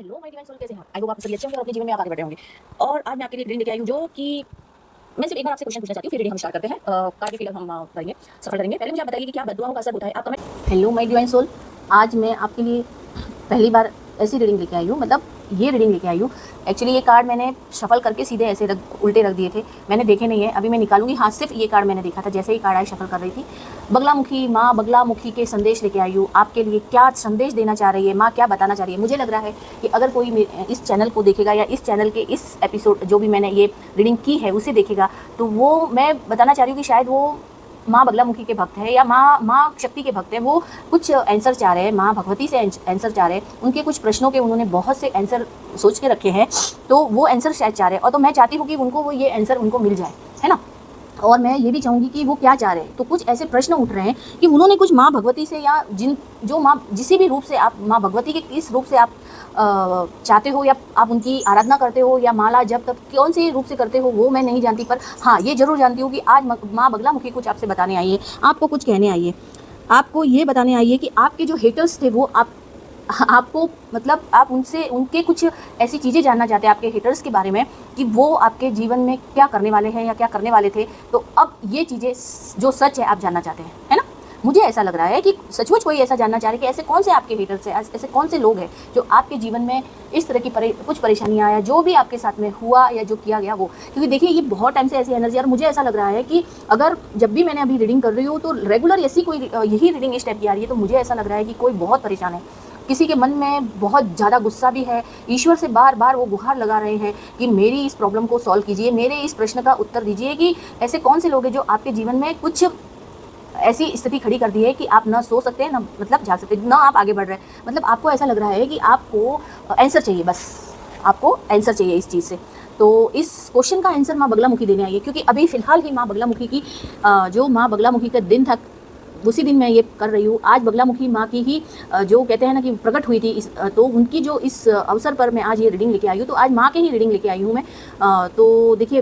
Hello my divine soul, कैसे हैं आप? आई होप आप सभी अच्छे होंगे और अपने जीवन में आप आगे बढ़ रहे होंगे। और आज मैं आपके लिए रीडिंग लेके आई हूँ, जो कि मैं सिर्फ एक बार आपसे क्वेश्चन पूछना चाहती हूँ, फिर रीडिंग हम स्टार्ट करते हैं। कार्ड के फिलहाल हम करेंगे, सफल करेंगे। पहले मुझे आप बताइए कि क्या बददुआओं का असर होता है? आप comment. Hello my divine soul, आज मैं आपके लिए पहली बार ऐसी रीडिंग लेके आई हूँ, मतलब ये रीडिंग लेके आई हूँ। एक्चुअली ये कार्ड मैंने शफल करके सीधे ऐसे उल्टे रख दिए थे, मैंने देखे नहीं है। अभी मैं निकालूंगी। हाँ, सिर्फ ये कार्ड मैंने देखा था, जैसे ही कार्ड आई शफल कर रही थी। बगलामुखी माँ बगलामुखी के संदेश लेके आई हूँ आपके लिए। क्या संदेश देना चाह रही है माँ, क्या बताना चाह रही है? मुझे लग रहा है कि अगर कोई इस चैनल को देखेगा या इस चैनल के इस एपिसोड जो भी मैंने ये रीडिंग की है उसे देखेगा, तो वो मैं बताना चाह रही हूँ कि शायद वो माँ बगलामुखी के भक्त है या माँ शक्ति के भक्त है। वो कुछ आंसर चाह रहे हैं, माँ भगवती से आंसर चाह रहे हैं। उनके कुछ प्रश्नों के उन्होंने बहुत से आंसर सोच के रखे हैं, तो वो आंसर शायद चाह रहे हैं। और तो मैं चाहती हूँ कि उनको वो ये आंसर उनको मिल जाए, है ना। और मैं ये भी चाहूँगी कि वो क्या चाह रहे हैं। तो कुछ ऐसे प्रश्न उठ रहे हैं कि उन्होंने कुछ माँ भगवती से या जो माँ जिसी भी रूप से आप माँ भगवती के किस रूप से आप चाहते हो या आप उनकी आराधना करते हो या माला जब तक कौन से रूप से करते हो वो मैं नहीं जानती, पर हाँ ये जरूर जानती हूँ कि आज माँ बगलामुखी कुछ आपसे बताने आई है, आपको कुछ कहने आई है। आपको ये बताने आई है कि आपके जो हेटर्स थे वो आपको मतलब आप उनसे उनके कुछ ऐसी चीज़ें जानना चाहते हैं आपके हेटर्स के बारे में कि वो आपके जीवन में क्या करने वाले हैं या क्या करने वाले थे। तो अब ये चीज़ें जो सच है आप जानना चाहते हैं, है ना। मुझे ऐसा लग रहा है कि सचमुच कोई ऐसा जानना चाह रहे कि ऐसे कौन से आपके हेटर्स हैं, ऐसे कौन से लोग हैं जो आपके जीवन में इस तरह की कुछ परेशानियाँ या जो भी आपके साथ में हुआ या जो किया गया वो। क्योंकि देखिए ये बहुत टाइम से ऐसी एनर्जी, और मुझे ऐसा लग रहा है कि अगर जब भी मैंने अभी रीडिंग कर रही हूँ तो रेगुलर ऐसी कोई यही रीडिंग इस टाइप की आ रही है, तो मुझे ऐसा लग रहा है कि कोई बहुत परेशान है। किसी के मन में बहुत ज़्यादा गुस्सा भी है, ईश्वर से बार बार वो गुहार लगा रहे हैं कि मेरी इस प्रॉब्लम को सॉल्व कीजिए, मेरे इस प्रश्न का उत्तर दीजिए कि ऐसे कौन से लोग हैं जो आपके जीवन में कुछ ऐसी स्थिति खड़ी कर दी है कि आप ना सो सकते हैं, ना मतलब जाग सकते हैं, ना आप आगे बढ़ रहे हैं। मतलब आपको ऐसा लग रहा है कि आपको आंसर चाहिए, बस आपको आंसर चाहिए इस चीज़ से। तो इस क्वेश्चन का आंसर माँ बगलामुखी देने आई है, क्योंकि अभी फ़िलहाल ही माँ बगलामुखी की जो माँ बगलामुखी का दिन था उसी दिन मैं ये कर रही हूँ। आज बगलामुखी माँ की ही जो कहते हैं ना कि प्रकट हुई थी तो उनकी जो इस अवसर पर मैं आज ये रीडिंग लेके आई हूँ। तो आज माँ के ही रीडिंग लेके आई हूँ मैं। तो देखिए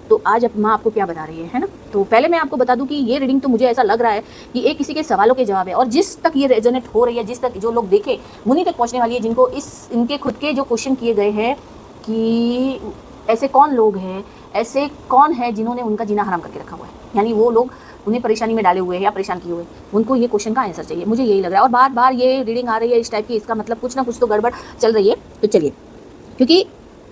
तो आज अब माँ आपको क्या बता रही है ना। तो पहले मैं आपको बता दूं कि ये रीडिंग तो मुझे ऐसा लग रहा है कि एक किसी के सवालों के जवाब है, और जिस तक ये रेजोनेट हो रही है, जिस तक जो लोग देखे उन्हीं तक पहुँचने वाली है, जिनको इनके खुद के जो क्वेश्चन किए गए हैं कि ऐसे कौन लोग हैं, ऐसे कौन है जिन्होंने उनका जीना हराम करके रखा हुआ है, यानी वो लोग उन्हें परेशानी में डाले हुए हैं या परेशान किए हुए हैं, उनको ये क्वेश्चन का आंसर चाहिए। मुझे यही लग रहा है, और बार बार ये रीडिंग आ रही है इस टाइप की, इसका मतलब कुछ ना कुछ तो गड़बड़ चल रही है। तो चलिए, क्योंकि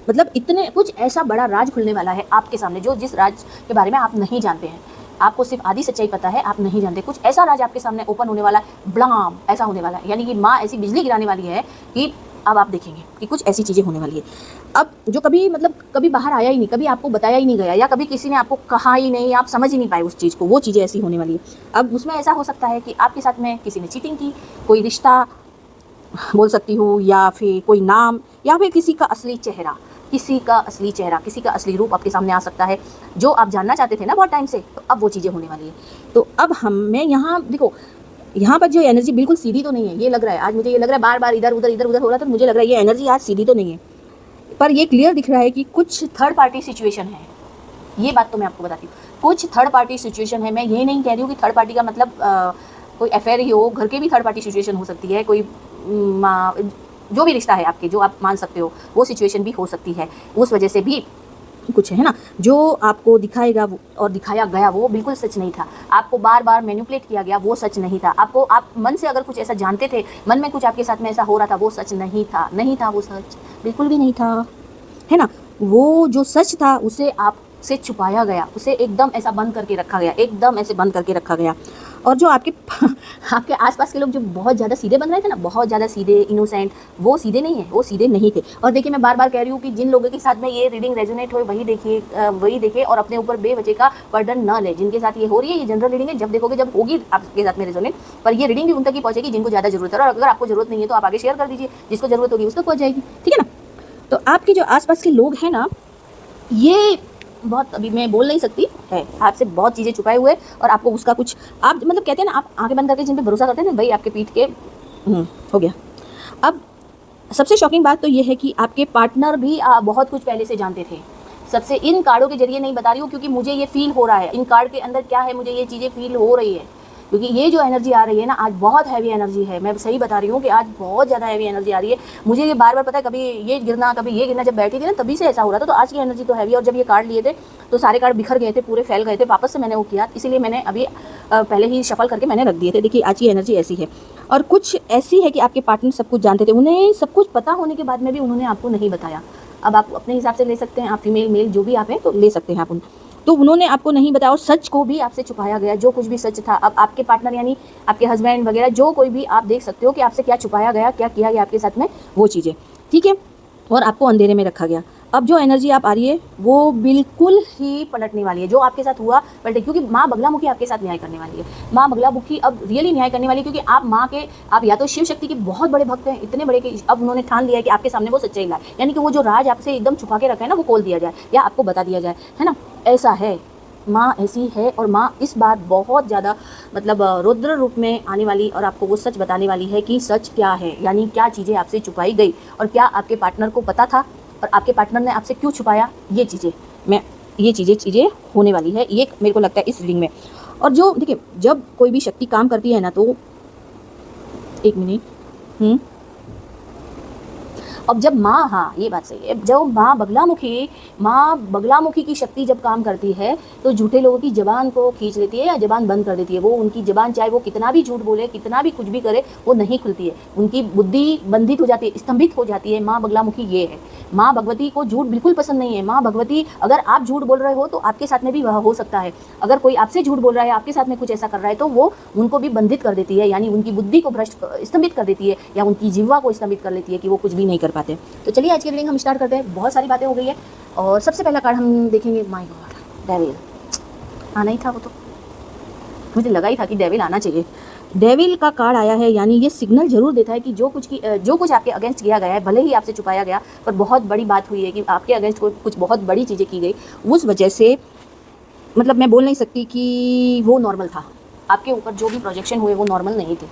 मतलब इतने कुछ ऐसा बड़ा राज खुलने वाला है आपके सामने, जो जिस राज के बारे में आप नहीं जानते हैं, आपको सिर्फ आधी सच्चाई पता है, आप नहीं जानते। कुछ ऐसा राज आपके सामने ओपन होने वाला है, ब्लाम ऐसा होने वाला है, यानी कि माँ ऐसी बिजली गिराने वाली है कि अब आप देखेंगे कि कुछ ऐसी चीज़ें होने वाली है। अब जो कभी मतलब कभी बाहर आया ही नहीं, कभी आपको बताया ही नहीं गया, या कभी किसी ने आपको कहा ही नहीं, आप समझ ही नहीं पाए उस चीज़ को, वो चीज़ें ऐसी होने वाली है। अब उसमें ऐसा हो सकता है कि आपके साथ में किसी ने चीटिंग की, कोई रिश्ता बोल सकती हूँ, या फिर कोई नाम, या फिर किसी का असली चेहरा, किसी का असली चेहरा, किसी का असली रूप आपके सामने आ सकता है, जो आप जानना चाहते थे ना बहुत टाइम से। तो अब वो चीज़ें होने वाली है। तो अब मैं यहाँ देखो, यहाँ पर जो एनर्जी बिल्कुल सीधी तो नहीं है, ये लग रहा है आज मुझे, ये लग रहा है बार बार इधर उधर हो रहा था, मुझे लग रहा है ये एनर्जी आज सीधी तो नहीं है, पर ये क्लियर दिख रहा है कि कुछ थर्ड पार्टी सिचुएशन है। ये बात तो मैं आपको बताती हूँ, कुछ थर्ड पार्टी सिचुएशन है। मैं ये नहीं कह रही हूँ कि थर्ड पार्टी का मतलब कोई अफेयर ही हो, घर के भी थर्ड पार्टी सिचुएशन हो सकती है, कोई जो भी रिश्ता है आपके, जो आप मान सकते हो, वो सिचुएशन भी हो सकती है। उस वजह से भी कुछ है ना, जो आपको दिखाएगा और दिखाया गया वो बिल्कुल सच नहीं था, आपको बार बार मैनिपुलेट किया गया वो सच नहीं था, आपको आप मन से अगर कुछ ऐसा जानते थे, मन में कुछ आपके साथ में ऐसा हो रहा था, वो सच नहीं था, नहीं था, वो सच बिल्कुल भी नहीं था, है ना। वो जो सच था उसे आपसे छुपाया गया, उसे एकदम ऐसा बंद करके रखा गया, एकदम ऐसे बंद करके रखा गया। और जो आपके आपके आसपास के लोग जो बहुत ज़्यादा सीधे बन रहे थे ना, बहुत ज़्यादा सीधे इनोसेंट, वो सीधे नहीं है, वो सीधे नहीं थे। और देखिए मैं बार बार कह रही हूँ कि जिन लोगों के साथ में ये रीडिंग रेजोनेट हो वही देखिए और अपने ऊपर बेवजह का बर्डन न ले। जिनके साथ ये हो रही है, ये जनरल रीडिंग है, जब देखोगे जब होगी आपके साथ में रेजोनेट, पर ये रीडिंग भी उन तक ही पहुँचेगी जिनको ज़्यादा जरूरत है। और अगर आपको जरूरत नहीं है तो आप आगे शेयर कर दीजिए, जिसको जरूरत होगी उसको पहुँच जाएगी, ठीक है ना। तो आपके जो आसपास के लोग हैं ना, ये बहुत, अभी मैं बोल नहीं सकती है, आपसे बहुत चीज़ें छुपाए हुए, और आपको उसका कुछ आप मतलब कहते हैं ना, आप आंखें बंद करके जिन पे भरोसा करते हैं ना, भाई आपके पीठ के हो गया। अब सबसे शॉकिंग बात तो ये है कि आपके पार्टनर भी बहुत कुछ पहले से जानते थे। सबसे इन कार्डों के जरिए नहीं बता रही हूँ, क्योंकि मुझे ये फील हो रहा है, इन कार्ड के अंदर क्या है मुझे ये चीज़ें फील हो रही है क्योंकि ये जो एनर्जी आ रही है ना, आज बहुत हैवी एनर्जी है। मैं सही बता रही हूँ कि आज बहुत ज़्यादा हैवी एनर्जी आ रही है। मुझे ये बार बार पता है, कभी ये गिरना कभी ये गिरना, जब बैठी थी ना तभी से ऐसा हो रहा था। तो आज की एनर्जी तो हैवी है। और जब ये कार्ड लिए थे तो सारे कार्ड बिखर गए थे, पूरे फैल गए थे। वापस से मैंने वो किया, इसीलिए मैंने अभी पहले ही शफल करके मैंने रख दिए थे। देखिए आज की एनर्जी ऐसी है। और कुछ ऐसी है कि आपके पार्टनर सब कुछ जानते थे, उन्हें सब कुछ पता होने के बाद में भी उन्होंने आपको नहीं बताया। अब आप अपने हिसाब से ले सकते हैं, आप फीमेल मेल जो भी आप हैं तो ले सकते हैं आप उन। तो उन्होंने आपको नहीं बताया और सच को भी आपसे छुपाया गया, जो कुछ भी सच था। अब आपके पार्टनर यानी आपके हस्बैंड वगैरह जो कोई भी, आप देख सकते हो कि आपसे क्या छुपाया गया, क्या किया गया आपके साथ में, वो चीज़ें, ठीक है। और आपको अंधेरे में रखा गया। अब जो एनर्जी आप आ रही है वो बिल्कुल ही पलटने वाली है। जो आपके साथ हुआ पलटे, क्योंकि माँ बगलामुखी आपके साथ न्याय करने वाली है। माँ बगलामुखी अब रियली न्याय करने वाली है, क्योंकि आप माँ के, आप या तो शिव शक्ति के बहुत बड़े भक्त हैं, इतने बड़े कि अब उन्होंने ठान लिया है कि आपके सामने वो सच्चाई लाए, यानी कि वो जो राज आपसे एकदम छुपा के रखा है ना, वो खोल दिया जाए या आपको बता दिया जाए, है ना। ऐसा है, माँ ऐसी है। और माँ इस बार बहुत ज़्यादा मतलब रुद्र रूप में आने वाली और आपको वो सच बताने वाली है कि सच क्या है, यानी क्या चीज़ें आपसे छुपाई गई और क्या आपके पार्टनर को पता था और आपके पार्टनर ने आपसे क्यों छुपाया। ये चीज़ें होने वाली है, ये मेरे को लगता है इस रीडिंग में। और जो देखिए, जब कोई भी शक्ति काम करती है ना, तो एक मिनट, अब जब माँ, हाँ ये बात सही है, जब माँ बगलामुखी की शक्ति जब काम करती है तो झूठे लोगों की ज़बान को खींच लेती है या ज़बान बंद कर देती है। वो उनकी ज़बान चाहे वो कितना भी झूठ बोले, कितना भी कुछ भी करे, वो नहीं खुलती है। उनकी बुद्धि बंधित हो जाती है, स्तंभित हो जाती है। माँ बगलामुखी ये है। माँ भगवती को झूठ बिल्कुल पसंद नहीं है। माँ भगवती, अगर आप झूठ बोल रहे हो तो आपके साथ में भी वह हो सकता है। अगर कोई आपसे झूठ बोल रहा है, आपके साथ में कुछ ऐसा कर रहा है, तो वो उनको भी बंधित कर देती है, यानी उनकी बुद्धि को भ्रष्ट स्तंभित कर देती है या उनकी जिह्वा को स्तंभित कर लेती है कि वो कुछ भी नहीं कर पाते। तो चलिए आज की रीडिंग हम स्टार्ट करते हैं। बहुत सारी बातें हो गई है और सबसे पहला कार्ड हम देखेंगे, माय गॉड, डेविल आना ही था। वो तो मुझे लगा ही था कि डेविल आना चाहिए। डेविल का कार्ड आया है, यानी ये सिग्नल जरूर देता है कि जो कुछ आपके अगेंस्ट किया गया है, भले ही आपसे छुपाया गया, पर बहुत बड़ी बात हुई है कि आपके अगेंस्ट कुछ बहुत बड़ी चीज़ें की गई। उस वजह से मतलब मैं बोल नहीं सकती कि वो नॉर्मल था। आपके ऊपर जो भी प्रोजेक्शन हुए वो नॉर्मल नहीं थे,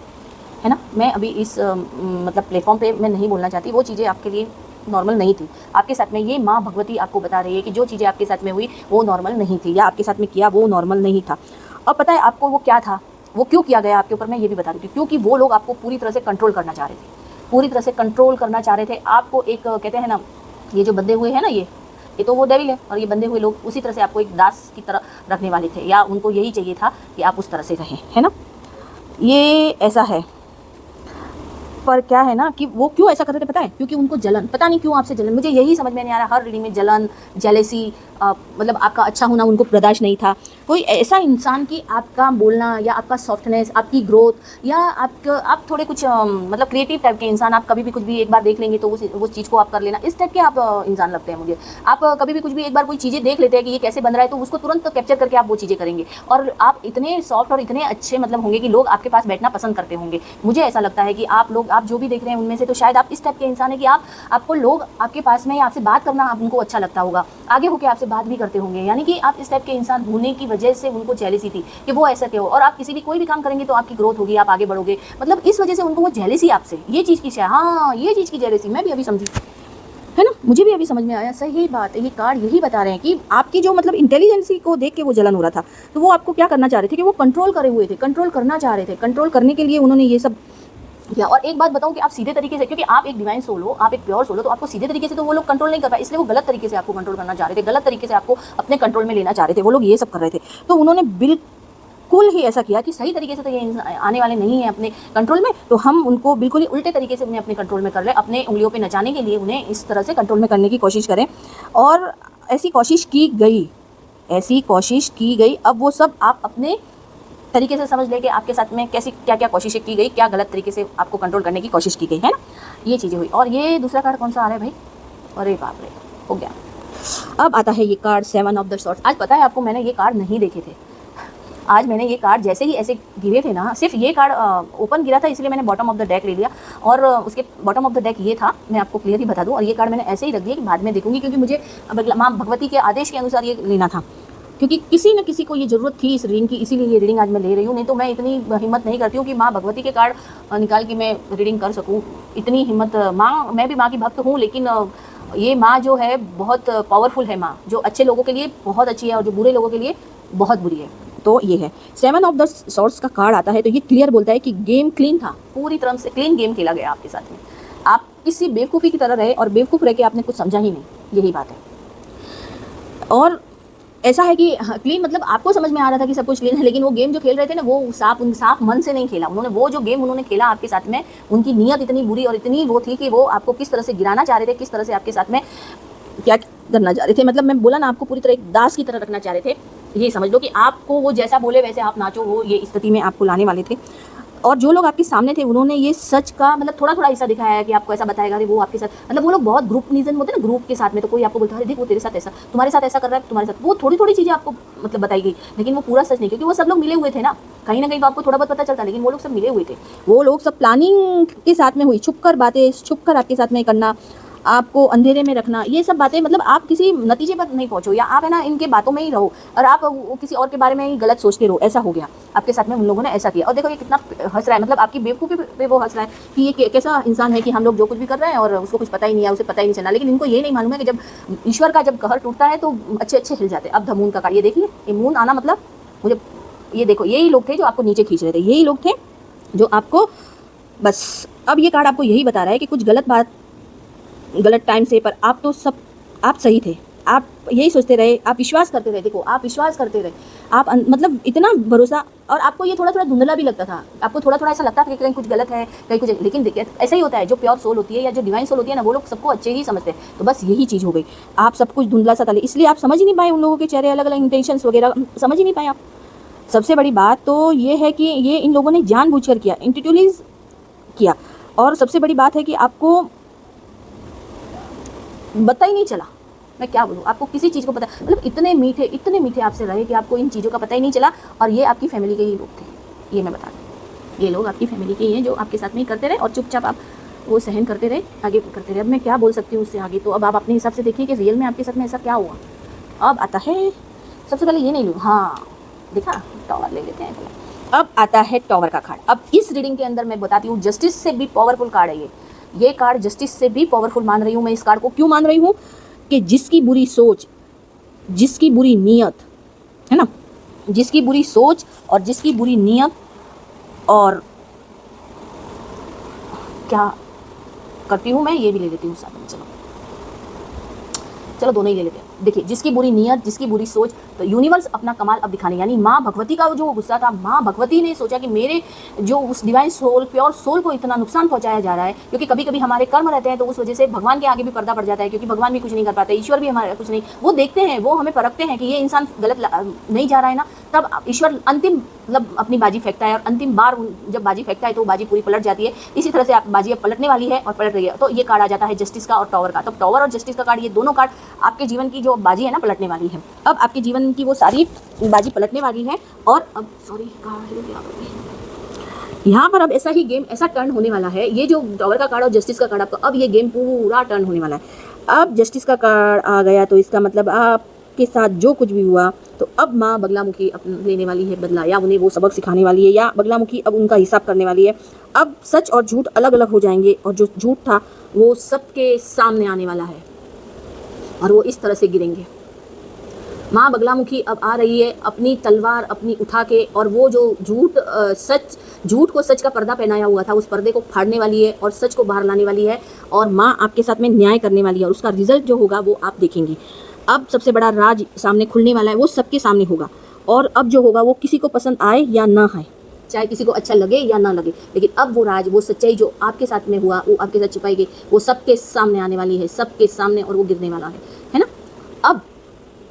है ना। मैं अभी इस मतलब प्लेटफॉर्म पे मैं नहीं बोलना चाहती, वो चीज़ें आपके लिए नॉर्मल नहीं थी। आपके साथ में ये माँ भगवती आपको बता रही है कि जो चीज़ें आपके साथ में हुई वो नॉर्मल नहीं थी, या आपके साथ में किया वो नॉर्मल नहीं था। अब पता है आपको वो क्या था, वो क्यों किया गया आपके ऊपर, मैं ये भी बता रही थी। क्योंकि वो लोग आपको पूरी तरह से कंट्रोल करना चाह रहे थे, पूरी तरह से कंट्रोल करना चाह रहे थे आपको। एक कहते हैं ना, ये जो बंधे हुए हैं ना, ये तो वो डेविल है, और ये बंधे हुए लोग उसी तरह से आपको एक दास की तरह रखने वाले थे, या उनको यही चाहिए था कि आप उस तरह से रहें, है ना। ये ऐसा है। पर क्या है ना कि वो क्यों ऐसा कर रहे थे पता है, क्योंकि उनको जलन, पता नहीं क्यों आपसे जलन, मुझे यही समझ में नहीं आ रहा। हर रीडिंग में जलन, जेलेसी, मतलब आपका अच्छा होना उनको बर्दाश्त नहीं था। कोई ऐसा इंसान कि आपका बोलना या आपका सॉफ्टनेस, आपकी ग्रोथ, या आप थोड़े कुछ मतलब क्रिएटिव टाइप के इंसान, आप कभी भी कुछ भी एक बार देख लेंगे तो उस चीज़ को आप कर लेना, इस टाइप के आप इंसान लगते हैं मुझे। आप कभी भी कुछ भी एक बार कोई चीज़ें देख लेते हैं कि ये कैसे बन रहा है, तो उसको तुरंत कैप्चर करके आप वो चीज़ें करेंगे। और आप इतने सॉफ्ट और इतने अच्छे मतलब होंगे कि लोग आपके पास बैठना पसंद करते होंगे। मुझे ऐसा लगता है कि आप जो भी देख रहे हैं उनमें से तो शायद आप इस टाइप के इंसान है कि आपको लोग आपके पास में या आपसे बात करना उनको अच्छा लगता होगा, आगे होकर आपसे बात भी करते होंगे, यानी कि आप इस टाइप के इंसान होने की वजह से उनको जेलसी थी कि वो ऐसा क्यों। और आप कोई भी काम करेंगे तो आपकी ग्रोथ होगी, आप आगे बढ़ोगे, मतलब इस वजह से उनको वो जेलसी आपसे, ये चीज़ की, हाँ ये चीज़ की जेलसी मैं भी अभी समझी, है ना, मुझे भी अभी समझ में आया। सही बात है, ये कार्ड यही बता रहे हैं कि आपकी जो मतलब इंटेलिजेंसी को देख के वो जलन हो रहा था। तो वो आपको क्या करना चाह रहे थे कि वो कंट्रोल करे हुए थे, कंट्रोल करना चाह रहे थे, कंट्रोल करने के लिए उन्होंने ये सब किया। और एक बात बताऊं कि आप सीधे तरीके से, क्योंकि आप एक डिवाइन सोल हो, आप एक प्योर सोल हो, तो आपको सीधे तरीके से तो वो लोग कंट्रोल नहीं कर पाए, इसलिए वो गलत तरीके से आपको कंट्रोल करना चाह रहे थे, गलत तरीके से आपको अपने कंट्रोल में लेना चाह रहे थे। वो लोग ये सब कर रहे थे, तो उन्होंने बिल्कुल ही ऐसा किया कि सही तरीके से तो ये आने वाले नहीं है अपने कंट्रोल में, तो हम उनको बिल्कुल ही उल्टे तरीके से उन्हें अपने कंट्रोल में कर ले, अपने उंगलियों पे नचाने के लिए उन्हें इस तरह से कंट्रोल में करने की कोशिश करें। और ऐसी कोशिश की गई। अब वो सब आप अपने तरीके से समझ ले कि आपके साथ में कैसी क्या क्या कोशिशें की गई, क्या गलत तरीके से आपको कंट्रोल करने की कोशिश की गई, है ना, ये चीज़ें हुई। और ये दूसरा कार्ड कौन सा आ रहा है भाई, अरे बाप रे, हो गया। अब आता है ये कार्ड 7 ऑफ द स्वॉर्ड्स। आज पता है आपको, मैंने ये कार्ड नहीं देखे थे। आज मैंने ये कार्ड जैसे ही ऐसे गिरे थे ना, सिर्फ ये कार्ड ओपन गिरा था, इसलिए मैंने बॉटम ऑफ द डेक ले लिया। और उसके बॉटम ऑफ द डेक ये था, मैं आपको क्लियर ही बता दूं। और ये कार्ड मैंने ऐसे ही रख दिया कि बाद में देखूंगी, क्योंकि मुझे माँ भगवती के आदेश के अनुसार ये लेना था, क्योंकि किसी न किसी को ये ज़रूरत थी इस रीडिंग की, इसीलिए ये रीडिंग आज मैं ले रही हूँ। नहीं तो मैं इतनी हिम्मत नहीं करती हूँ कि माँ भगवती के कार्ड निकाल के मैं रीडिंग कर सकूँ, इतनी हिम्मत। मैं भी माँ की भक्त हूँ, लेकिन ये माँ जो है बहुत पावरफुल है। माँ जो अच्छे लोगों के लिए बहुत अच्छी है और जो बुरे लोगों के लिए बहुत बुरी है। तो ये है 7 ऑफ द सॉर्ड्स का कार्ड आता है, तो ये क्लियर बोलता है कि गेम क्लीन था, पूरी तरह से क्लीन गेम खेला गया आपके साथ में। आप किसी बेवकूफ़ी की तरह रहे और बेवकूफ़ रह के आपने कुछ समझा ही नहीं, यही बात है। और ऐसा है कि क्लीन मतलब आपको समझ में आ रहा था कि सब कुछ क्लीन है, लेकिन वो गेम जो खेल रहे थे ना, वो साफ मन से नहीं खेला उन्होंने। वो जो गेम उन्होंने खेला आपके साथ में, उनकी नीयत इतनी बुरी और इतनी वो थी कि वो आपको किस तरह से गिराना चाह रहे थे, किस तरह से आपके साथ में क्या करना चाह रहे थे। मतलब मैं बोला ना, आपको पूरी तरह एक दास की तरह रखना चाह रहे थे। ये समझ लो कि आपको वो जैसा बोले वैसे आप नाचो, वो ये स्थिति में आपको लाने वाले थे। और जो लोग आपके सामने थे, उन्होंने ये सच का मतलब थोड़ा थोड़ा ऐसा दिखाया है कि आपको ऐसा बताएगा, अरे वो आपके साथ, मतलब वो लोग बहुत ग्रुपनिज्म होते हैं ना, ग्रुप के साथ में, तो कोई आपको बोलता है अरे देख वो तेरे साथ ऐसा, तुम्हारे साथ ऐसा कर रहा है, तुम्हारे साथ वो थोड़ी थोड़ी चीज़ें आपको मतलब बताई गई, लेकिन वो पूरा सच नहीं, क्योंकि वो सब लोग मिले हुए थे ना कहीं तो आपको थोड़ा बहुत पता चलता, लेकिन वो लोग सब मिले हुए थे। वो लोग सब प्लानिंग के साथ में हुई, छुप कर बातें, छुप कर आपके साथ में करना, आपको अंधेरे में रखना, ये सब बातें, मतलब आप किसी नतीजे पर नहीं पहुंचो, या आप है ना इनके बातों में ही रहो और आप किसी और के बारे में ही गलत सोचते रहो। ऐसा हो गया आपके साथ में, उन लोगों ने ऐसा किया। और देखो ये कितना हंस रहा है, मतलब आपकी बेवकूफ़ी पे वो हंस रहा है कि ये कैसा इंसान है कि हम लोग जो कुछ भी कर रहे हैं और उसको कुछ पता ही नहीं है, उसे पता ही नहीं चला। लेकिन इनको ये नहीं मालूम है कि जब ईश्वर का जब कहर टूटता है तो अच्छे अच्छे हिल जाते हैं। अब धमून का कार्ड, ये देखिए, ये मून आना मतलब मुझे ये देखो, यही लोग थे जो आपको नीचे खींच रहे थे, यही लोग थे जो आपको बस। अब ये कार्ड आपको यही बता रहा है कि कुछ गलत बात गलत टाइम से, पर आप तो सब आप सही थे, आप यही सोचते रहे, आप विश्वास करते रहे। देखो आप विश्वास करते रहे, आप मतलब इतना भरोसा, और आपको ये थोड़ा थोड़ा धुंधला भी लगता था, आपको थोड़ा थोड़ा ऐसा लगता था कि कहीं कुछ गलत है, कहीं कुछ, लेकिन देखिए ऐसा ही होता है, जो प्योर सोल होती है या जो डिवाइन सोल होती है ना, वो लोग सबको अच्छे ही समझते हैं। तो बस यही चीज़ हो गई, आप सब कुछ धुंधला सा था, इसलिए आप समझ ही नहीं पाए उन लोगों के चेहरे, अलग अलग इंटेंशंस वगैरह समझ ही नहीं पाए आप। सबसे बड़ी बात तो ये है कि ये इन लोगों ने जानबूझकर किया, इंटेंशनली किया। और सबसे बड़ी बात है कि आपको पता ही नहीं चला, मैं क्या बोलूँ आपको, किसी चीज़ को पता, मतलब इतने मीठे आपसे रहे कि आपको इन चीज़ों का पता ही नहीं चला। और ये आपकी फैमिली के ही लोग थे, ये मैं बता दूँ, ये लोग आपकी फैमिली के ही हैं जो आपके साथ में ही करते रहे और चुपचाप आप वो सहन करते रहे, आगे करते रहे। अब मैं क्या बोल सकती हूँ उससे आगे, तो अब आप अपने हिसाब से देखिए कि रियल में आपके साथ में ऐसा क्या हुआ। अब आता है, सबसे पहले ये नहीं लूँ, हाँ देखा, टॉवर ले लेते हैं। अब आता है टॉवर का कार्ड। अब इस रीडिंग के अंदर मैं बताती हूँ, जस्टिस से भी पावरफुल कार्ड है ये कार्ड जस्टिस से भी पावरफुल मान रही हूँ मैं इस कार्ड को। क्यों मान रही हूँ कि जिसकी बुरी सोच, जिसकी बुरी नीयत है ना, जिसकी बुरी सोच और जिसकी बुरी नीयत, और क्या करती हूँ मैं, ये भी ले लेती हूँ साथ में, चलो दोनों ही ले लेते हैं। देखिए, जिसकी बुरी नीयत, जिसकी बुरी सोच, तो यूनिवर्स अपना कमाल अब दिखाने, यानी माँ भगवती का जो गुस्सा था, माँ भगवती ने सोचा कि मेरे जो उस डिवाइन सोल, प्योर सोल को इतना नुकसान पहुंचाया जा रहा है, क्योंकि कभी कभी हमारे कर्म रहते हैं, तो उस वजह से भगवान के आगे भी पर्दा पड़ जाता है, क्योंकि भगवान भी कुछ नहीं कर पाते, ईश्वर भी हमारे कुछ नहीं, वो देखते हैं, वो हमें परखते हैं कि ये इंसान गलत नहीं जा रहा है ना, तब ईश्वर अंतिम मतलब अपनी बाजी फेंकता है, और अंतिम बार जब बाजी फेंकता है तो बाजी पूरी पलट जाती है। इसी तरह से आप बाजी अब पलटने वाली है और पलट रही है, तो ये कार्ड आ जाता है जस्टिस का और टॉवर का। तो टॉवर और जस्टिस का कार्ड, ये दोनों कार्ड आपके जीवन की जो बाजी है ना, पलटने वाली है। अब आपके जीवन की वो सारी बाजी पलटने वाली है। और अब सॉरी, यहाँ पर अब ऐसा ही गेम, ऐसा टर्न होने वाला है, ये जो टॉवर का कार्ड और जस्टिस का कार्ड आपका, अब ये गेम पूरा टर्न होने वाला है। अब जस्टिस का कार्ड आ गया, तो इसका मतलब आपके साथ जो कुछ भी हुआ, तो अब माँ बगलामुखी लेने वाली है बदला, या उन्हें वो सबक सिखाने वाली है, या बगलामुखी अब उनका हिसाब करने वाली है। अब सच और झूठ अलग अलग हो जाएंगे, और जो झूठ था वो सबके सामने आने वाला है, और वो इस तरह से गिरेंगे। माँ बगलामुखी अब आ रही है अपनी तलवार अपनी उठा के, और वो जो झूठ को सच का पर्दा पहनाया हुआ था, उस पर्दे को फाड़ने वाली है और सच को बाहर लाने वाली है, और माँ आपके साथ में न्याय करने वाली है, और उसका रिजल्ट जो होगा वो आप देखेंगे। अब सबसे बड़ा राज सामने खुलने वाला है, वो सबके सामने होगा, और अब जो होगा वो किसी को पसंद आए या ना आए, चाहे किसी को अच्छा लगे या ना लगे, लेकिन अब वो राज, वो सच्चाई जो आपके साथ में हुआ, वो आपके साथ छिपाई गई, वो सबके सामने आने वाली है, सबके सामने, और वो गिरने वाला है ना। अब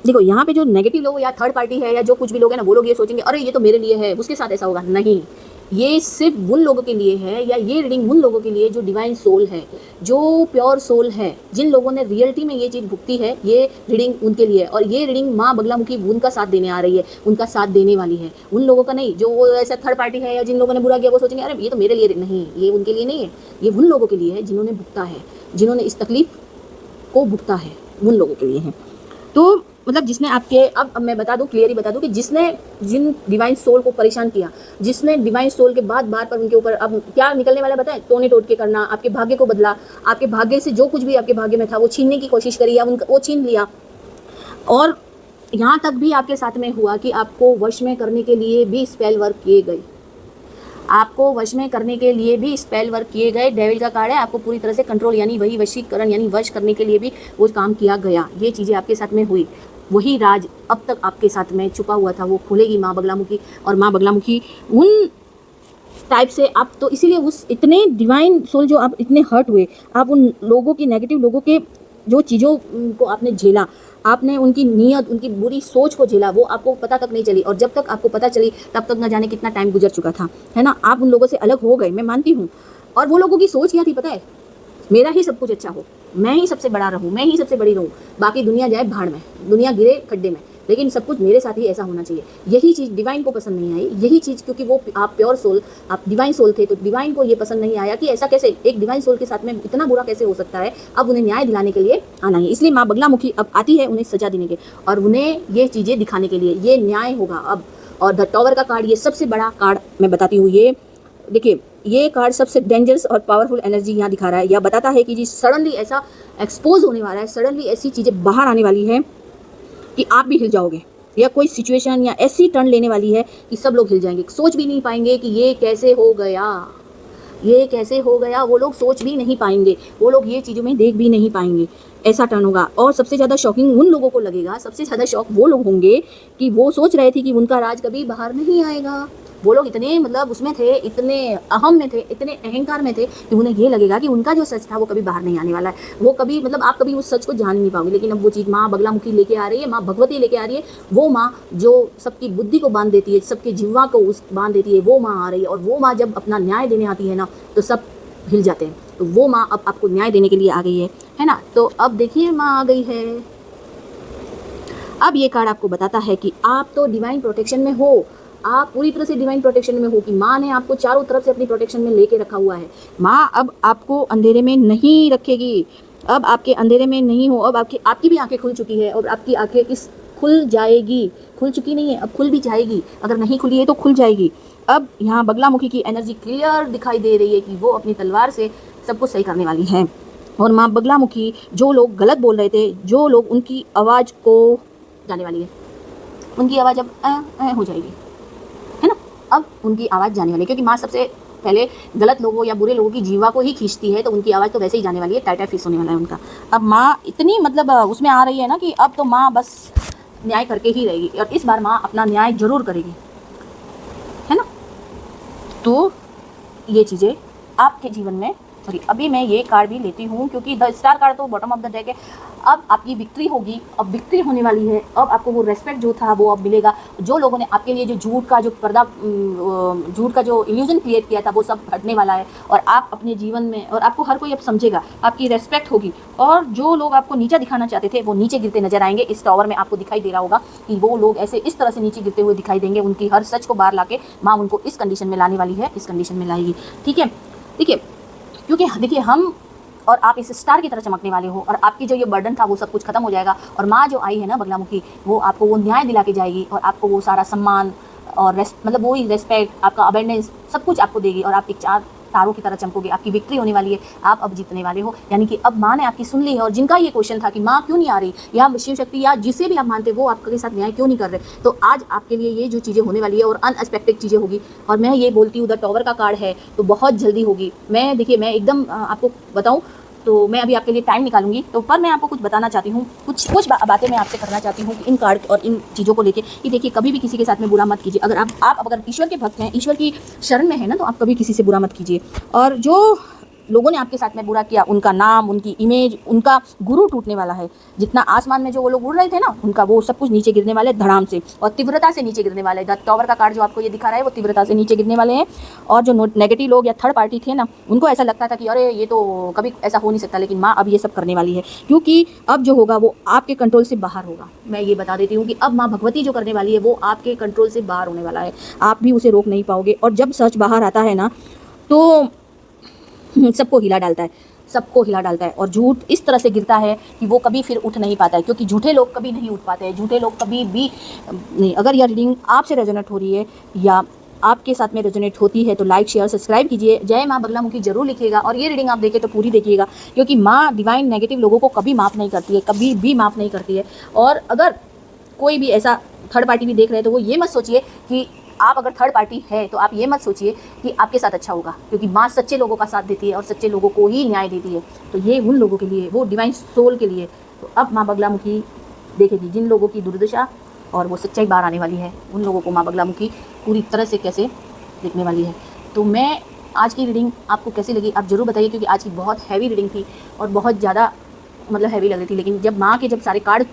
देखो, यहाँ पे जो नेगेटिव लोग या थर्ड पार्टी है या जो कुछ भी लोग हैं ना, वो लोग ये सोचेंगे अरे ये तो मेरे लिए है, उसके साथ ऐसा होगा, नहीं, ये सिर्फ उन लोगों के लिए है, या ये रीडिंग उन लोगों के लिए जो डिवाइन सोल है, जो प्योर सोल है, जिन लोगों ने रियलिटी में ये चीज़ भुगती है, ये रीडिंग उनके लिए है। और ये रीडिंग माँ बगलामुखी उनका साथ देने आ रही है, उनका साथ देने वाली है, उन लोगों का नहीं, जो वो ऐसा थर्ड पार्टी है या जिन लोगों ने बुरा किया, वो सोचेंगे अरे ये तो मेरे लिए नहीं, ये उनके लिए नहीं है, ये उन लोगों के लिए है जिन्होंने भुगता है, जिन्होंने इस तकलीफ को भुगता है, उन लोगों के लिए है। तो मतलब जिसने आपके, अब मैं बता दूं, क्लियरली बता दूं कि जिसने जिन डिवाइन सोल को परेशान किया, जिसने डिवाइन सोल के बार पर उनके ऊपर अब क्या निकलने वाला बताएं, टोने टोटके करना, आपके भाग्य को बदला, आपके भाग्य से जो कुछ भी आपके भाग्य में था वो छीनने की कोशिश करी, या उनका वो छीन लिया, और यहाँ तक भी आपके साथ में हुआ कि आपको वश में करने के लिए भी स्पेल वर्क किए गए, आपको वश में करने के लिए भी स्पेल वर्क किए गए। डेविल का कार्ड है, आपको पूरी तरह से कंट्रोल यानी वही वशीकरण यानी वश करने के लिए भी वो काम किया गया। ये चीज़ें आपके साथ में हुई। वही राज अब तक आपके साथ में छुपा हुआ था वो खुलेगी माँ बगलामुखी। और माँ बगलामुखी उन टाइप से आप तो इसीलिए उस इतने डिवाइन सोल जो आप इतने हर्ट हुए, आप उन लोगों की नेगेटिव लोगों के जो चीज़ों को आपने झेला, आपने उनकी नीयत उनकी बुरी सोच को झेला, वो आपको पता तक नहीं चली। और जब तक आपको पता चली तब तक न जाने कितना टाइम गुजर चुका था, है ना। आप उन लोगों से अलग हो गए, मैं मानती हूँ। और वो लोगों की सोच क्या थी पता है, मेरा ही सब कुछ अच्छा हो, मैं ही सबसे बड़ा रहूँ, मैं ही सबसे बड़ी रहूँ, बाकी दुनिया जाए भाड़ में, दुनिया गिरे खड्डे में, लेकिन सब कुछ मेरे साथ ही ऐसा होना चाहिए। यही चीज़ डिवाइन को पसंद नहीं आई। यही चीज़ क्योंकि वो आप प्योर सोल, आप डिवाइन सोल थे, तो डिवाइन को ये पसंद नहीं आया कि ऐसा कैसे एक डिवाइन सोल के साथ में इतना बुरा कैसे हो सकता है। अब उन्हें न्याय दिलाने के लिए आना है, इसलिए माँ बगलामुखी अब आती है उन्हें सजा देने के और उन्हें ये चीज़ें दिखाने के लिए, ये न्याय होगा अब। और द टॉवर का कार्ड, ये सबसे बड़ा कार्ड मैं बताती हूँ। ये देखिए, ये कार्ड सबसे डेंजरस और पावरफुल एनर्जी यहाँ दिखा रहा है, या बताता है कि जी सडनली ऐसा एक्सपोज होने वाला है, सडनली ऐसी चीज़ें बाहर आने वाली है कि आप भी हिल जाओगे, या कोई सिचुएशन या ऐसी टर्न लेने वाली है कि सब लोग हिल जाएंगे, सोच भी नहीं पाएंगे कि ये कैसे हो गया, ये कैसे हो गया। वो लोग सोच भी नहीं पाएंगे, वो लोग ये चीज़ों में देख भी नहीं पाएंगे, ऐसा टर्न होगा। और सबसे ज़्यादा शॉकिंग उन लोगों को लगेगा, सबसे ज़्यादा शॉक वो लोग होंगे कि वो सोच रहे थे कि उनका राज कभी बाहर नहीं आएगा। वो लोग इतने मतलब उसमें थे, इतने अहम में थे, इतने अहंकार में थे कि उन्हें ये लगेगा कि उनका जो सच था वो कभी बाहर नहीं आने वाला है। वो कभी मतलब आप कभी उस सच को जान नहीं पाओगे। लेकिन अब वो चीज़ माँ बगलामुखी लेके आ रही है, माँ भगवती लेके आ रही है। वो माँ जो सबकी बुद्धि को बांध देती है, सबके जीवा को उस बांध देती है, वो माँ आ रही है। और वो माँ जब अपना न्याय देने आती है ना, तो सब हिल जाते हैं। तो वो माँ अब आपको न्याय देने के लिए आ गई है ना। तो अब देखिए माँ आ गई है। अब ये कार्ड आपको बताता है कि आप तो डिवाइन प्रोटेक्शन में हो, आप पूरी तरह से डिवाइन प्रोटेक्शन में हो, कि माँ ने आपको चारों तरफ से अपनी प्रोटेक्शन में लेके रखा हुआ है। माँ अब आपको अंधेरे में नहीं रखेगी, अब आपके अंधेरे में नहीं हो। अब आपकी भी आंखें खुल चुकी है, और आपकी आंखें खुल जाएगी, खुल चुकी नहीं है, अब खुल भी जाएगी। अगर नहीं खुली है तो खुल जाएगी। अब यहाँ बगलामुखी की एनर्जी क्लियर दिखाई दे रही है कि वो अपनी तलवार से सब कुछ सही करने वाली है। और माँ बगलामुखी जो लोग गलत बोल रहे थे, जो लोग उनकी आवाज़ को जाने वाली है, उनकी आवाज़ अब हो जाएगी, है ना। अब उनकी आवाज़ जाने वाली है, क्योंकि माँ सबसे पहले गलत लोगों या बुरे लोगों की जीवा को ही खींचती है, तो उनकी आवाज़ तो वैसे ही जाने वाली है, टाइटा फिस होने वाला है उनका। अब माँ इतनी मतलब उसमें आ रही है ना कि अब तो माँ बस न्याय करके ही रहेगी, और इस बार माँ अपना न्याय जरूर करेगी, है ना। तो ये चीज़ें आपके जीवन में, सॉरी अभी मैं ये कार्ड भी लेती हूँ क्योंकि द स्टार कार्ड तो बॉटम ऑफ द डेक है। अब आपकी विक्ट्री होगी, अब विक्ट्री होने वाली है। अब आपको वो रेस्पेक्ट जो था वो अब मिलेगा। जो लोगों ने आपके लिए जो झूठ का जो पर्दा, झूठ का जो इल्यूजन क्रिएट किया था, वो सब हटने वाला है। और आप अपने जीवन में, और आपको हर कोई अब समझेगा, आपकी रेस्पेक्ट होगी। और जो लोग आपको नीचा दिखाना चाहते थे वो नीचे गिरते नजर आएंगे। इस टॉवर में आपको दिखाई दे रहा होगा कि वो लोग ऐसे इस तरह से नीचे गिरते हुए दिखाई देंगे। उनकी हर सच को बाहर लाके माँ उनको इस कंडीशन में लाने वाली है, इस कंडीशन में लाएगी, ठीक है। देखिए, क्योंकि देखिए हम और आप इस स्टार की तरह चमकने वाले हो, और आपकी जो ये बर्डन था वो सब कुछ खत्म हो जाएगा। और माँ जो आई है ना बगलामुखी, वो आपको वो न्याय दिला के जाएगी, और आपको वो सारा सम्मान और मतलब वही रेस्पेक्ट, आपका अबेंडेंस सब कुछ आपको देगी। और आप एक चार तारों की तरह चमकोगे। आपकी विक्ट्री होने वाली है, आप अब जीतने वाले हो। यानी कि अब माँ ने आपकी सुन ली है। और जिनका ये क्वेश्चन था कि माँ क्यों नहीं आ रही, या शिव शक्ति या जिसे भी आप मानते वो आपके साथ न्याय क्यों नहीं कर रहे, तो आज आपके लिए ये जो चीज़ें होने वाली है और अनएक्सपेक्टेड चीज़ें होगी। और मैं ये बोलती हूँ द टॉवर का कार्ड है तो बहुत जल्दी होगी। मैं देखिए, मैं एकदम आपको बताऊँ तो मैं अभी आपके लिए टाइम निकालूंगी। तो पर मैं आपको कुछ बताना चाहती हूँ, कुछ बातें मैं आपसे करना चाहती हूँ कि इन कार्ड और इन चीज़ों को लेके कि देखिए, कभी भी किसी के साथ में बुरा मत कीजिए। अगर आप अगर ईश्वर के भक्त हैं, ईश्वर की शरण में है ना, तो आप कभी किसी से बुरा मत कीजिए। और जो लोगों ने आपके साथ में बुरा किया, उनका नाम, उनकी इमेज, उनका गुरु टूटने वाला है। जितना आसमान में जो वो लोग उड़ रहे थे ना, उनका वो सब कुछ नीचे गिरने वाले धड़ाम से, और तीव्रता से नीचे गिरने वाले। द टॉवर का कार्ड जो आपको ये दिखा रहा है वो तीव्रता से नीचे गिरने वाले हैं। और जो नेगेटिव लोग या थर्ड पार्टी थे ना, उनको ऐसा लगता था कि अरे ये तो कभी ऐसा हो नहीं सकता, लेकिन माँ अब ये सब करने वाली है। क्योंकि अब जो होगा वो आपके कंट्रोल से बाहर होगा। मैं ये बता देती हूँ कि अब माँ भगवती जो करने वाली है वो आपके कंट्रोल से बाहर होने वाला है। आप भी उसे रोक नहीं पाओगे। और जब सच बाहर आता है ना, तो सबको हिला डालता है, सबको हिला डालता है। और झूठ इस तरह से गिरता है कि वो कभी फिर उठ नहीं पाता है, क्योंकि झूठे लोग कभी नहीं उठ पाते हैं। झूठे लोग कभी भी नहीं। अगर यह रीडिंग आपसे रेजोनेट हो रही है या आपके साथ में रेजोनेट होती है तो लाइक, शेयर, सब्सक्राइब कीजिए। जय माँ बगलामुखी जरूर लिखिएगा। और ये रीडिंग आप देखें तो पूरी देखिएगा, क्योंकि माँ डिवाइन नेगेटिव लोगों को कभी माफ़ नहीं करती है, कभी भी माफ़ नहीं करती है। और अगर कोई भी ऐसा थर्ड पार्टी भी देख रहे हैं तो वो ये मत सोचिए कि आप अगर थर्ड पार्टी है तो आप ये मत सोचिए कि आपके साथ अच्छा होगा, क्योंकि माँ सच्चे लोगों का साथ देती है और सच्चे लोगों को ही न्याय देती है। तो ये उन लोगों के लिए, वो डिवाइन सोल के लिए। तो अब माँ बगलामुखी देखेगी जिन लोगों की दुर्दशा और वो सच्चाई बाहर आने वाली है, उन लोगों को माँ बगलामुखी पूरी तरह से कैसे देखने वाली है। तो मैं आज की रीडिंग आपको कैसी लगी आप ज़रूर बताइए, क्योंकि आज की बहुत हैवी रीडिंग थी और बहुत ज़्यादा मतलब हैवी लग रही थी। लेकिन जब सारे कार्ड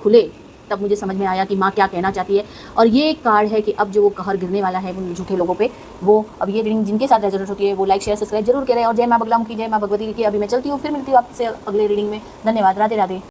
खुले तब मुझे समझ में आया कि माँ क्या कहना चाहती है। और ये एक कार्ड है कि अब जो वो कहर गिरने वाला है उन झूठे लोगों पे, वो अब ये रीडिंग जिनके साथ रेजोनेट होती है वो लाइक शेयर सब्सक्राइब जरूर करें। और जय माँ बगलामुखी, जय माँ भगवती की। अभी मैं चलती हूँ, फिर मिलती हूँ आपसे अगले रीडिंग में। धन्यवाद, राधे राधे।